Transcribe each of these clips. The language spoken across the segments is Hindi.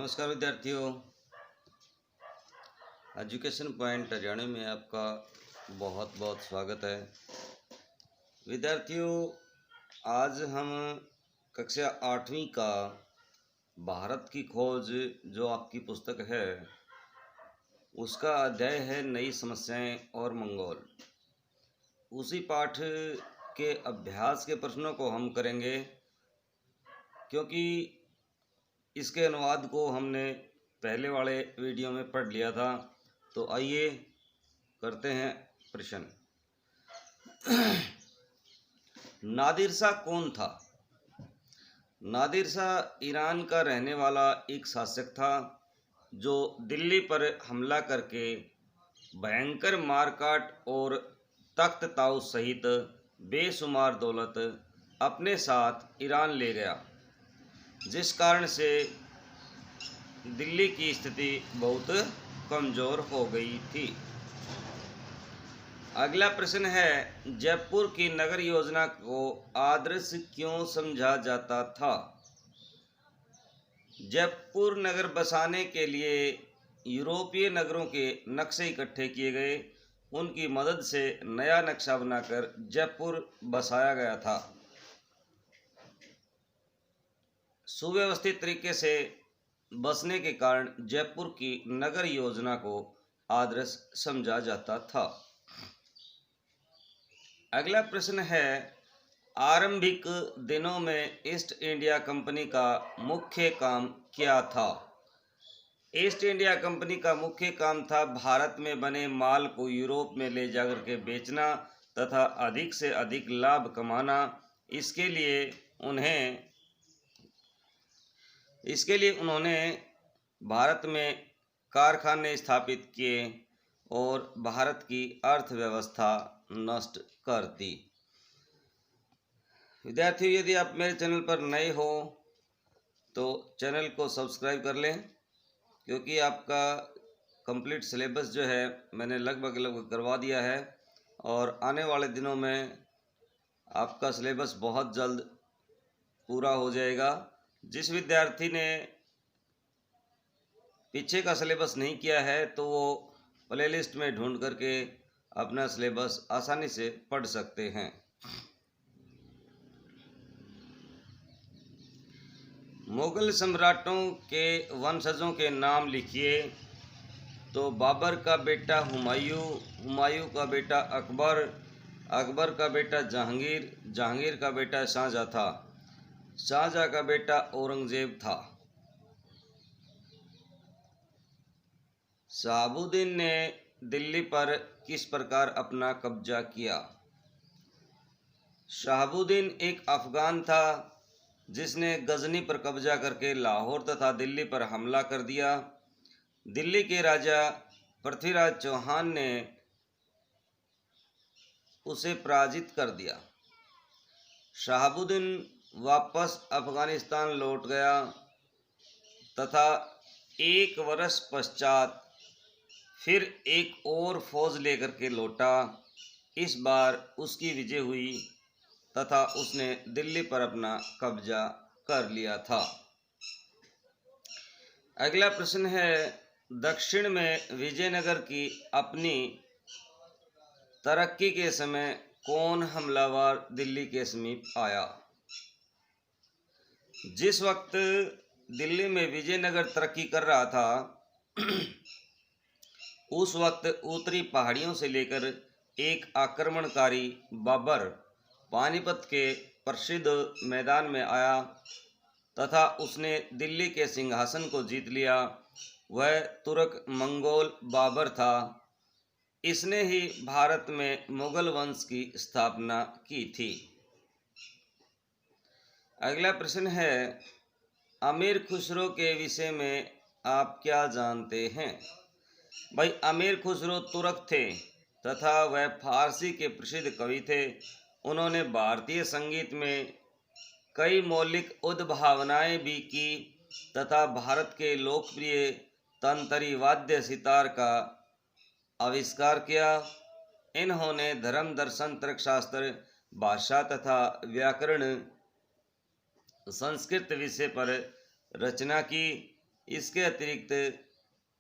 नमस्कार विद्यार्थियों, एजुकेशन पॉइंट हरियाणा में आपका बहुत बहुत स्वागत है। विद्यार्थियों, आज हम कक्षा 8वीं का भारत की खोज जो आपकी पुस्तक है उसका अध्याय है नई समस्याएं और मंगोल। उसी पाठ के अभ्यास के प्रश्नों को हम करेंगे, क्योंकि इसके अनुवाद को हमने पहले वाले वीडियो में पढ़ लिया था। तो आइए करते हैं प्रश्न। नादिर शाह कौन था? नादिर शाह ईरान का रहने वाला एक शासक था जो दिल्ली पर हमला करके भयंकर मारकाट और तख्त ताउस सहित बेशुमार दौलत अपने साथ ईरान ले गया, जिस कारण से दिल्ली की स्थिति बहुत कमज़ोर हो गई थी। अगला प्रश्न है, जयपुर की नगर योजना को आदर्श क्यों समझा जाता था? जयपुर नगर बसाने के लिए यूरोपीय नगरों के नक्शे इकट्ठे किए गए। उनकी मदद से नया नक्शा बनाकर जयपुर बसाया गया था। सुव्यवस्थित तरीके से बसने के कारण जयपुर की नगर योजना को आदर्श समझा जाता था। अगला प्रश्न है, आरंभिक दिनों में ईस्ट इंडिया कंपनी का मुख्य काम क्या था? ईस्ट इंडिया कंपनी का मुख्य काम था भारत में बने माल को यूरोप में ले जाकर के बेचना तथा अधिक से अधिक लाभ कमाना। इसके लिए उन्होंने भारत में कारखाने स्थापित किए और भारत की अर्थव्यवस्था नष्ट कर दी। विद्यार्थियों, यदि आप मेरे चैनल पर नए हो तो चैनल को सब्सक्राइब कर लें, क्योंकि आपका कंप्लीट सिलेबस जो है मैंने लगभग करवा दिया है और आने वाले दिनों में आपका सिलेबस बहुत जल्द पूरा हो जाएगा। जिस विद्यार्थी ने पीछे का सिलेबस नहीं किया है तो वो प्लेलिस्ट में ढूंढ करके अपना सिलेबस आसानी से पढ़ सकते हैं। मुगल सम्राटों के वंशजों के नाम लिखिए। तो बाबर का बेटा हुमायूं, हुमायूं का बेटा अकबर, अकबर का बेटा जहांगीर, जहांगीर का बेटा शाहजहाँ था, शाहजहाँ का बेटा औरंगजेब था। शहाबुद्दीन ने दिल्ली पर किस प्रकार अपना कब्जा किया? शहाबुद्दीन एक अफगान था जिसने गजनी पर कब्जा करके लाहौर तथा दिल्ली पर हमला कर दिया। दिल्ली के राजा पृथ्वीराज चौहान ने उसे पराजित कर दिया। शहाबुद्दीन वापस अफगानिस्तान लौट गया तथा एक वर्ष पश्चात फिर एक और फौज लेकर के लौटा। इस बार उसकी विजय हुई तथा उसने दिल्ली पर अपना कब्जा कर लिया था। अगला प्रश्न है, दक्षिण में विजयनगर की अपनी तरक्की के समय कौन हमलावर दिल्ली के समीप आया? जिस वक्त दिल्ली में विजयनगर तरक्की कर रहा था उस वक्त उत्तरी पहाड़ियों से लेकर एक आक्रमणकारी बाबर पानीपत के प्रसिद्ध मैदान में आया तथा उसने दिल्ली के सिंहासन को जीत लिया। वह तुर्क मंगोल बाबर था। इसने ही भारत में मुगल वंश की स्थापना की थी। अगला प्रश्न है, अमीर खुसरो के विषय में आप क्या जानते हैं? भाई, अमीर खुसरो तुर्क थे तथा वह फारसी के प्रसिद्ध कवि थे। उन्होंने भारतीय संगीत में कई मौलिक उद्भावनाएं भी की तथा भारत के लोकप्रिय तंतरी वाद्य सितार का आविष्कार किया। इन्होंने धर्म, दर्शन, तर्कशास्त्र, भाषा तथा व्याकरण, संस्कृत विषय पर रचना की इसके अतिरिक्त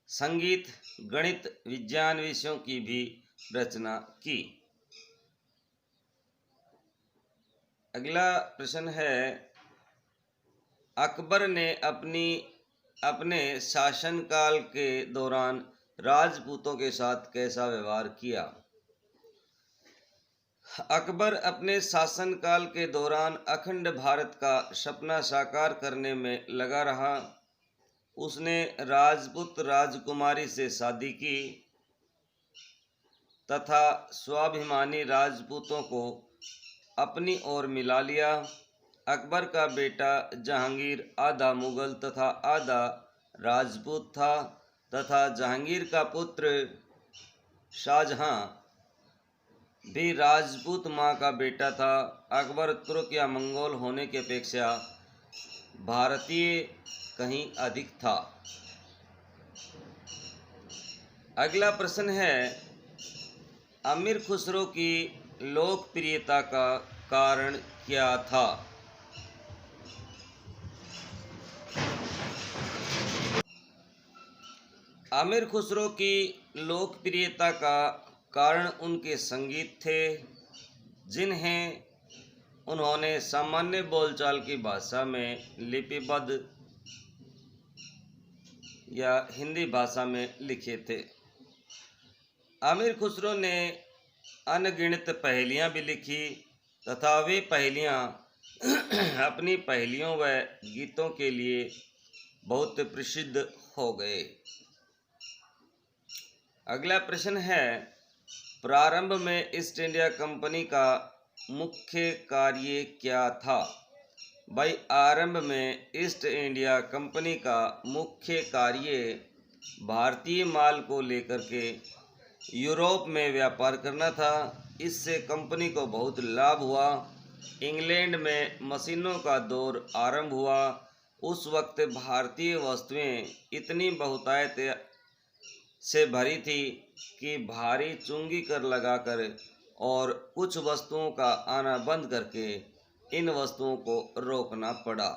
संगीत, गणित, विज्ञान विषयों की भी रचना की। अगला प्रश्न है, अकबर ने अपने शासनकाल के दौरान राजपूतों के साथ कैसा व्यवहार किया? अकबर अपने शासनकाल के दौरान अखंड भारत का सपना साकार करने में लगा रहा। उसने राजपूत राजकुमारी से शादी की तथा स्वाभिमानी राजपूतों को अपनी ओर मिला लिया। अकबर का बेटा जहांगीर आधा मुगल तथा आधा राजपूत था तथा जहांगीर का पुत्र शाहजहां भी राजपूत मां का बेटा था। अकबर तुर्क या मंगोल होने की अपेक्षा भारतीय कहीं अधिक था। अगला प्रश्न है, अमीर खुसरो की लोकप्रियता का कारण क्या था? अमीर खुसरो की लोकप्रियता का कारण उनके संगीत थे, जिन्हें उन्होंने सामान्य बोलचाल की भाषा में लिपिबद्ध या हिंदी भाषा में लिखे थे। अमीर खुसरो ने अनगिनत पहेलियाँ भी लिखी तथा वे पहेलियाँ अपनी पहेलियों व गीतों के लिए बहुत प्रसिद्ध हो गए। अगला प्रश्न है, प्रारंभ में ईस्ट इंडिया कंपनी का मुख्य कार्य क्या था? भाई, आरंभ में ईस्ट इंडिया कंपनी का मुख्य कार्य भारतीय माल को लेकर के यूरोप में व्यापार करना था। इससे कंपनी को बहुत लाभ हुआ। इंग्लैंड में मशीनों का दौर आरंभ हुआ। उस वक्त भारतीय वस्तुएं इतनी बहुतायत से भरी थी कि भारी चुंगी कर लगाकर और कुछ वस्तुओं का आना बंद करके इन वस्तुओं को रोकना पड़ा।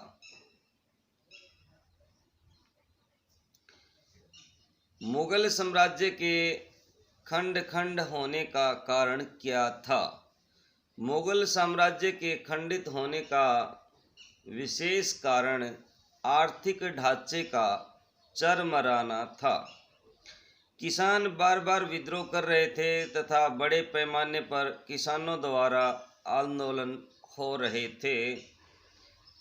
मुगल साम्राज्य के खंड खंड होने का कारण क्या था? मुगल साम्राज्य के खंडित होने का विशेष कारण आर्थिक ढांचे का चरमराना था। किसान बार बार विद्रोह कर रहे थे तथा बड़े पैमाने पर किसानों द्वारा आंदोलन हो रहे थे।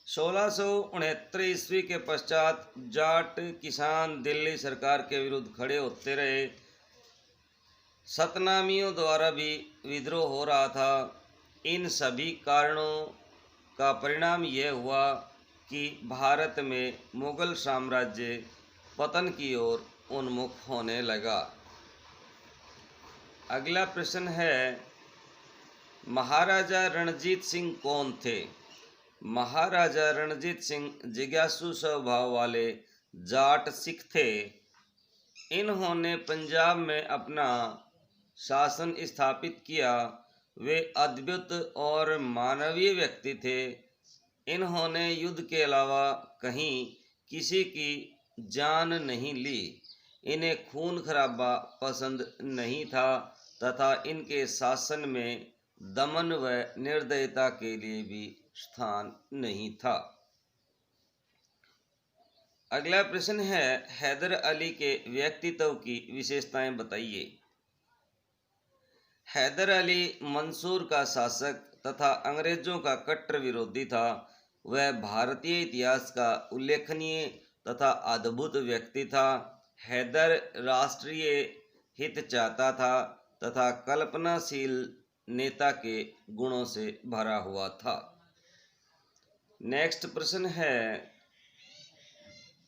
1669 ईस्वी के पश्चात जाट किसान दिल्ली सरकार के विरुद्ध खड़े होते रहे। सतनामियों द्वारा भी विद्रोह हो रहा था। इन सभी कारणों का परिणाम यह हुआ कि भारत में मुगल साम्राज्य पतन की ओर उन्मुख होने लगा। अगला प्रश्न है, महाराजा रणजीत सिंह कौन थे? महाराजा रणजीत सिंह जिज्ञासु स्वभाव वाले जाट सिख थे। इन्होंने पंजाब में अपना शासन स्थापित किया। वे अद्भुत और मानवीय व्यक्ति थे। इन्होंने युद्ध के अलावा कहीं किसी की जान नहीं ली। इन्हें खून खराबा पसंद नहीं था तथा इनके शासन में दमन व निर्दयता के लिए भी स्थान नहीं था। अगला प्रश्न है, हैदर अली के व्यक्तित्व की विशेषताएं बताइए। हैदर अली मंसूर का शासक तथा अंग्रेजों का कट्टर विरोधी था। वह भारतीय इतिहास का उल्लेखनीय तथा अद्भुत व्यक्ति था। हैदर राष्ट्रीय हित चाहता था तथा कल्पनाशील नेता के गुणों से भरा हुआ था। नेक्स्ट प्रश्न है,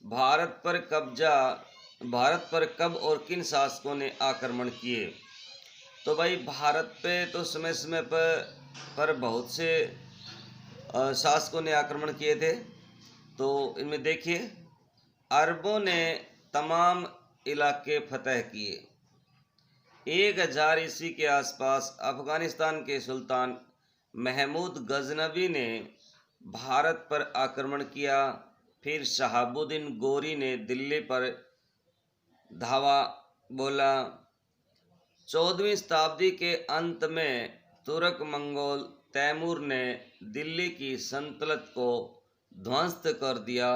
भारत पर कब और किन शासकों ने आक्रमण किए? तो भाई, भारत पे तो समय समय पर बहुत से शासकों ने आक्रमण किए थे। तो इनमें देखिए, अरबों ने तमाम इलाके फतह किए। 1000 ईस्वी के आसपास अफगानिस्तान के सुल्तान महमूद गजनवी ने भारत पर आक्रमण किया। फिर शहाबुद्दीन गोरी ने दिल्ली पर धावा बोला। 14वीं शताब्दी के अंत में तुर्क मंगोल तैमूर ने दिल्ली की सल्तनत को ध्वस्त कर दिया।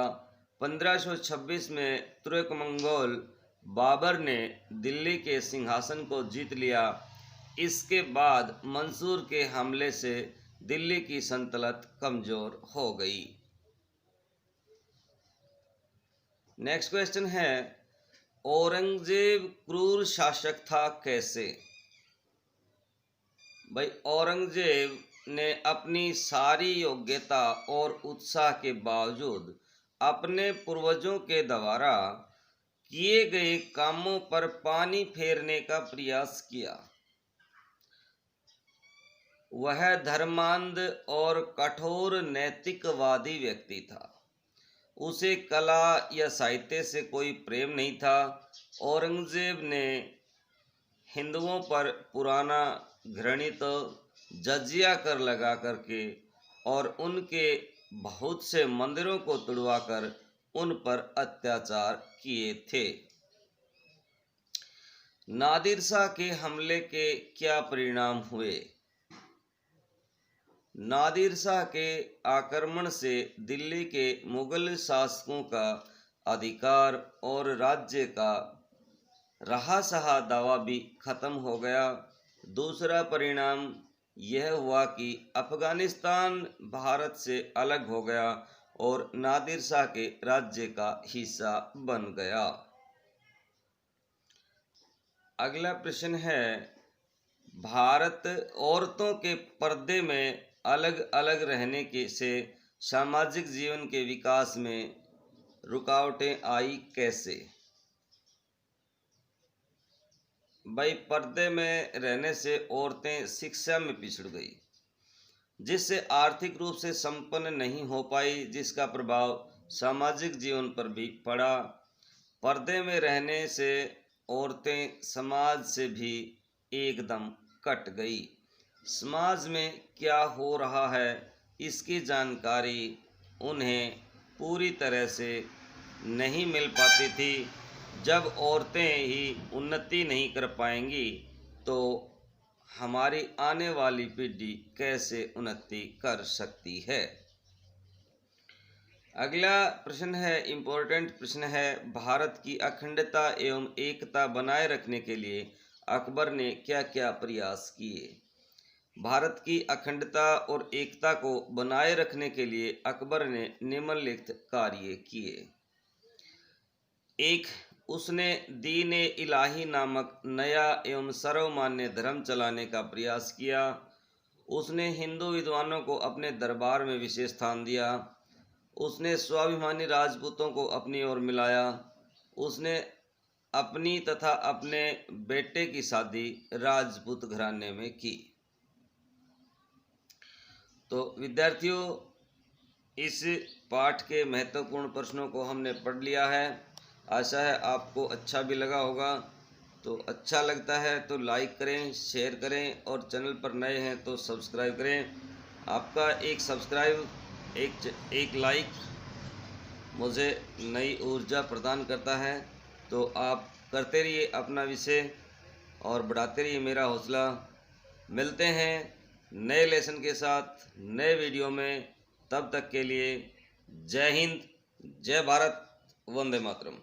1526 में तुर्क मंगोल बाबर ने दिल्ली के सिंहासन को जीत लिया। इसके बाद मंसूर के हमले से दिल्ली की सल्तनत कमजोर हो गई। नेक्स्ट क्वेश्चन है, औरंगजेब क्रूर शासक था कैसे? भाई औरंगजेब ने अपनी सारी योग्यता और उत्साह के बावजूद अपने पूर्वजों के द्वारा किए गए कामों पर पानी फेरने का प्रयास किया। वह धर्मांध और कठोर नैतिकवादी व्यक्ति था। उसे कला या साहित्य से कोई प्रेम नहीं था। औरंगजेब ने हिंदुओं पर पुराना घृणित जजिया कर लगा करके और उनके बहुत से मंदिरों को तुड़वाकर उन पर अत्याचार किए थे। नादिर शाह के हमले के क्या परिणाम हुए? नादिर शाह के आक्रमण से दिल्ली के मुगल शासकों का अधिकार और राज्य का रहा सहा दावा भी खत्म हो गया। दूसरा परिणाम यह हुआ कि अफगानिस्तान भारत से अलग हो गया और नादिर शाह के राज्य का हिस्सा बन गया। अगला प्रश्न है, भारत औरतों के पर्दे में अलग अलग रहने के से सामाजिक जीवन के विकास में रुकावटें आई कैसे? भाई पर्दे में रहने से औरतें शिक्षा में पिछड़ गई, जिससे आर्थिक रूप से संपन्न नहीं हो पाई, जिसका प्रभाव सामाजिक जीवन पर भी पड़ा। पर्दे में रहने से औरतें समाज से भी एकदम कट गई। समाज में क्या हो रहा है इसकी जानकारी उन्हें पूरी तरह से नहीं मिल पाती थी। जब औरतें ही उन्नति नहीं कर पाएंगी तो हमारी आने वाली पीढ़ी कैसे उन्नति कर सकती है? अगला प्रश्न है, इम्पोर्टेंट प्रश्न है, भारत की अखंडता एवं एकता बनाए रखने के लिए अकबर ने क्या क्या प्रयास किए? भारत की अखंडता और एकता को बनाए रखने के लिए अकबर ने निम्नलिखित कार्य किए। एक, उसने दीन इलाही नामक नया एवं सर्वमान्य धर्म चलाने का प्रयास किया। उसने हिंदू विद्वानों को अपने दरबार में विशेष स्थान दिया। उसने स्वाभिमानी राजपूतों को अपनी ओर मिलाया। उसने अपनी तथा अपने बेटे की शादी राजपूत घराने में की। तो विद्यार्थियों, इस पाठ के महत्वपूर्ण प्रश्नों को हमने पढ़ लिया है। आशा है आपको अच्छा भी लगा होगा। तो अच्छा लगता है तो लाइक करें, शेयर करें और चैनल पर नए हैं तो सब्सक्राइब करें। आपका एक सब्सक्राइब, एक लाइक मुझे नई ऊर्जा प्रदान करता है। तो आप करते रहिए अपना विषय और बढ़ाते रहिए मेरा हौसला। मिलते हैं नए लेसन के साथ नए वीडियो में। तब तक के लिए जय हिंद, जय भारत, वंदे मातरम।